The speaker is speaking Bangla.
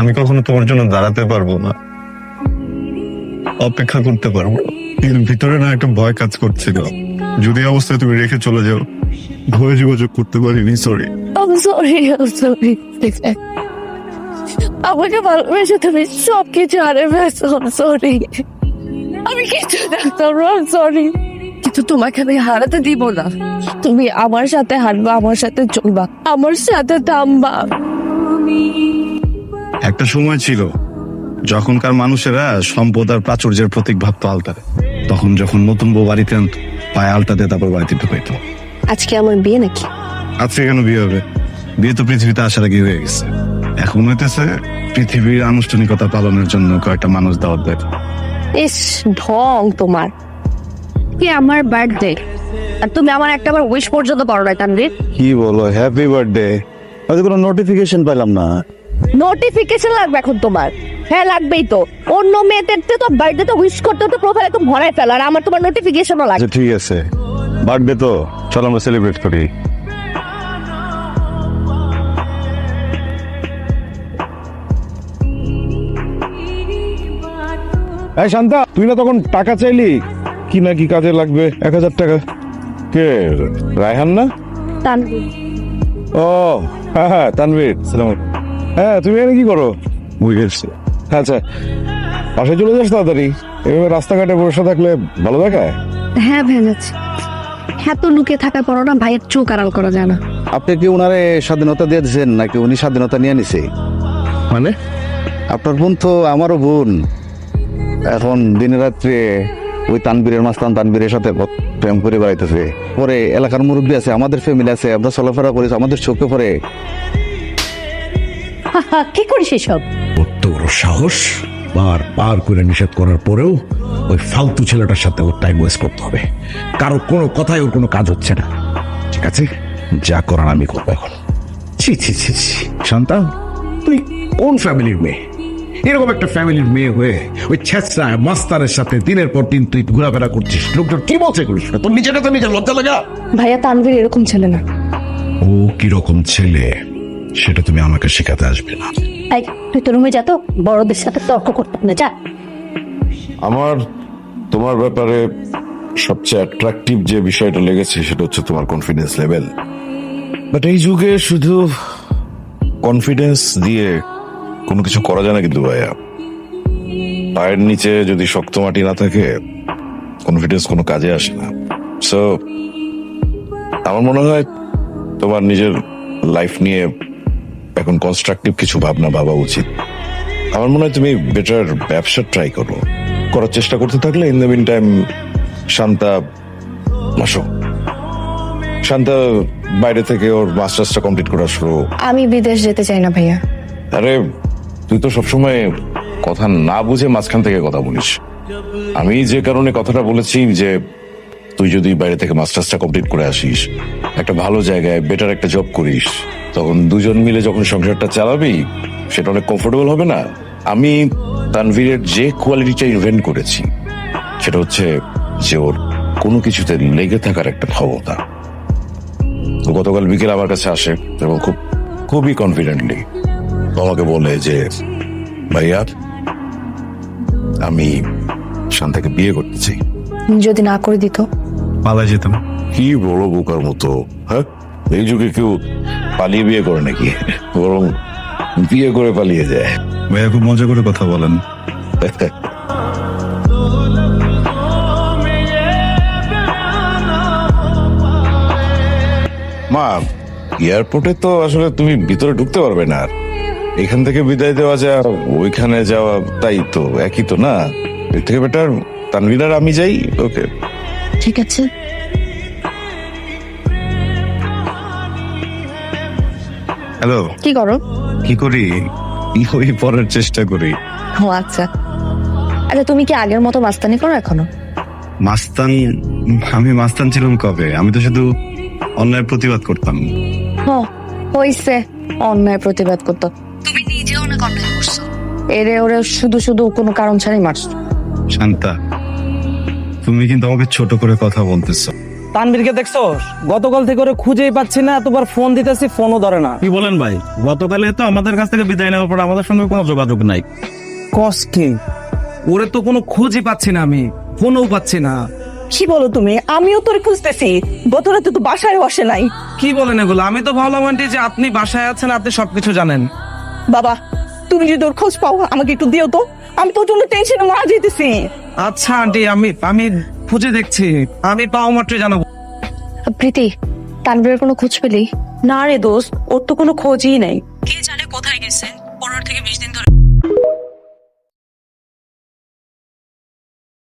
আমি কখনো তোমার জন্য দাঁড়াতে পারবো না, অপেক্ষা করতে পারবো না। কিন্তু ভিতরে না একটা ভয় কাজ করছিল, যদি অবস্থায় তুমি রেখে চলে যাও। ভয়ে যোগাযোগ করতে পারিনি, সরি। I'm sorry. আমাকে ভালোবেসে তুমি সব কিছু হারে ফেলছো। সরি, আমি কিছু দেখতাম না। সরি, কিন্তু তোমাকে আমি হারাতে দিব না। তুমি আমার সাথে হারবা, আমার সাথে চলবা, আমার সাথে থামবা। একটা সময় ছিল যখনকার মানুষেরা সম্পদ আর প্রাচুর্যের প্রতীক ভাবতো আলতারে। তখন যখন নতুন বউ বাড়িতে আনতো, পায়ে আলতা দিয়ে তারপর বাড়িতে ঢুকাইতো। আজকে আমার বিয়ে নাকি? আজকে কেন বিয়ে হবে? বিয়ে তো পৃথিবীতে আসার আগে হয়ে গেছে। এখন হইতেছে পৃথিবীর আনুষ্ঠানিকতা পালনের জন্য কয়েকটা মানুষ দাওয়াত দেয়। ইস, ঢং তোমার। কি আমার বার্থডে আর তুমি আমার একটাবার উইশ পর্যন্ত করো না তানভীর। কি বলো, হ্যাপি বার্থডে? আমি কোনো নোটিফিকেশন পেলাম না। নোটিফিকেশন লাগবে এখন তোমার? হ্যাঁ লাগবেই তো। অন্য মেয়েদের তো বার্থডে তো উইশ করতে তো প্রোফাইলে তো ভরাই ফেলো, আর আমার তোমার নোটিফিকেশনও লাগবে। আচ্ছা ঠিক আছে, বার্থডে তো চলো আমরা সেলিব্রেট করি। এই শান্তা, তুই না তখন টাকা চাইলি, কি না কি কাজে লাগবে 1000 টাকা? কে, রায়হান না? তানভীর। ও হ্যাঁ হ্যাঁ, তানভীর। হ্যাঁ, তুমি এখানে কি করো? বুঝে গেছি। আচ্ছা, বাসায় চলে যাস তাড়াতাড়ি। এভাবে রাস্তাঘাটে বসে থাকলে ভালো দেখায়? হ্যাঁ ভেঙেছি। এত লুকিয়ে থাকার পরও না ভাইয়ের চোখ আড়াল করা যায় না। আপনি কি ওনারে স্বাধীনতা দিয়ে দিচ্ছেন নাকি উনি স্বাধীনতা নিয়ে নিছে? মানে আপনার বোন তো আমারও বোন। এখন দিনে রাত্রে ওই তানবীরের মাস্তান তানবীরের সাথে প্রেম করে বেড়াইতেছে। পরে এলাকার মুরব্বী আছে, আমাদের ফ্যামিলি আছে, আমরা চলাফেরা করি, আমাদের চোখে পড়ে। কি করিস এসব? কত বড় সাহস! বার করে নিষেধ করার পরেও ওই ফালতু ছেলেটার সাথে ওর টাইম ওয়েস্ট করতে হবে। কারো কোনো কথায় ওর কোনো কাজ হচ্ছে না। ঠিক আছে, যা করার আমি করবো এখন। ছি ছি ছি ছি, শান্তা, তুই কোন ফ্যামিলির মেয়ে? এরকম একটা ফ্যামিলির মেয়ে হয়ে ওই ছেঁচড়া মাস্তারের সাথে দিনের পর দিন তুই ঘোরাফেরা করছিস। লোকজন কি বলছে করিস না? তোর নিজেটা তো নিজের লজ্জা লাগা। ভাইয়া, তানভীর এরকম ছেলে না। ও কিরকম ছেলে সেটা তুমি আমাকে শেখাতে আসবে না। এই, তুই তো রুমে যা তো, বড়দের সাথে তর্ক করতে না, যা। আমার তোমার ব্যাপারে সবচেয়ে অ্যাট্রাকটিভ যে বিষয়টা লেগেছে সেটা হচ্ছে তোমার কনফিডেন্স লেভেল। বাট এই যুগে শুধু কনফিডেন্স দিয়ে কোনো কিছু করা যায় না কিন্তু ভাইয়া। পায়ের নিচে যদি শক্ত মাটি না থাকে, কনফিডেন্স কোনো কাজে আসে না। সো আমার মনে হয় তোমার নিজের লাইফ নিয়ে এখন কনস্ট্রাকটিভ কিছু ভাবা উচিত। আমার মনে হয় তুমি বেটার ব্যবসা ট্রাই করার চেষ্টা করতে থাকলে in the meantime Shanta বাইরে থেকে ওর মাস্টার্সটা কমপ্লিট করা শুরু। আমি বিদেশ যেতে চাই না ভাইয়া। আরে তুই তো সবসময় কথা না বুঝে মাঝখান থেকে কথা বলিস। আমি যে কারণে কথাটা বলেছি যে তুই যদি বাইরে থেকে মাস্টার্সটা কমপ্লিট করে আসিস, একটা ভালো জায়গায় বেটার একটা জব করিস, তখন দুজন মিলে যখন সংসারটা চালাবি সেটা অনেক কমফোর্টেবল হবে না? আমি তানভীরের যে কোয়ালিটিটা ইনভেন্ট করেছি সেটা হচ্ছে যে ওর কোনো কিছুতে লেগে থাকার একটা ক্ষমতা। তো গতকাল বিকেল আমার কাছে আসে এবং খুবই কনফিডেন্টলি আমাকে বলে যে ভাইয়া, আমি শান্তাকে বিয়ে করতে চাই। যদি না করে দিত? পালাই যেতাম। কি বড় বোকার মতো! হ্যাঁ, এই যুগে কেউ পালিয়ে বিয়ে করে নাকি? বরং বিয়ে করে পালিয়ে যায়। ভাইয়া খুব মজা করে কথা বলেন। মা, এয়ারপোর্টে তো আসলে তুমি ভিতরে ঢুকতে পারবে না। এখান থেকে বিদায় দেওয়া যা ওইখানে যাওয়া তাই তো একই তো না? এর থেকে বেটার তানভীর আর আমি যাই। ওকে, ঠিক আছে। হ্যালো। কি করো? কি করি? ওই পড়ার চেষ্টা করি। ও আচ্ছা। আচ্ছা, তুমি কি আগের মতো মাস্তানি করো এখনো? মাস্তান? আমি মাস্তান ছিলাম কবে? আমি তো শুধু অন্যায় প্রতিবাদ করতাম। হইছে, অন্যায় প্রতিবাদ করতো। তুমি নিজেও অনেক অন্যায় করছো। এরে ওরে শুধু শুধু কোনো কারণ ছাড়াই মারছো। শান্তা, তুমি কিন্তু আমাকে ছোট করে কথা বলতেছো। তানবীরকে দেখছো? গতকাল থেকে ওরে খুঁজেই পাচ্ছি না, এতবার ফোন দিতেছি ফোনও ধরে না। কি বলেন ভাই? গতকালে তো আমাদের কাছ থেকে বিদায় নেওয়ার পর আমাদের সঙ্গে কোনো যোগাযোগ নাই। কষ্টে ওরে তো কোনো খোঁজই পাচ্ছি না, আমি ফোনও পাচ্ছি না। কি বলো তুমি? আমিও তোরে খুঁজতেছি, গত রাতে তো বাসায় বসে নাই। কি বলেন এগুলো? আমি তো ভাবলাম আন্টি যে আপনি বাসায় আছেন, আপনি সবকিছু জানেন। বাবা, তুমি যদি ওর খোঁজ পাও আমাকে একটু দিও তো, আমি তোর জন্য টেনশনে মারা যেতেছি। আচ্ছা আন্টি, আমি খুঁজে দেখছি, আমি পাওয়া মাত্রই জানাবো। প্রীতি, তানভীরের কোনো খোঁজ পেলি? না রে দোস্ত, ওর তো কোনো খোঁজই নাই। কে জানে কোথায় গেছে? 15 থেকে 20 দিন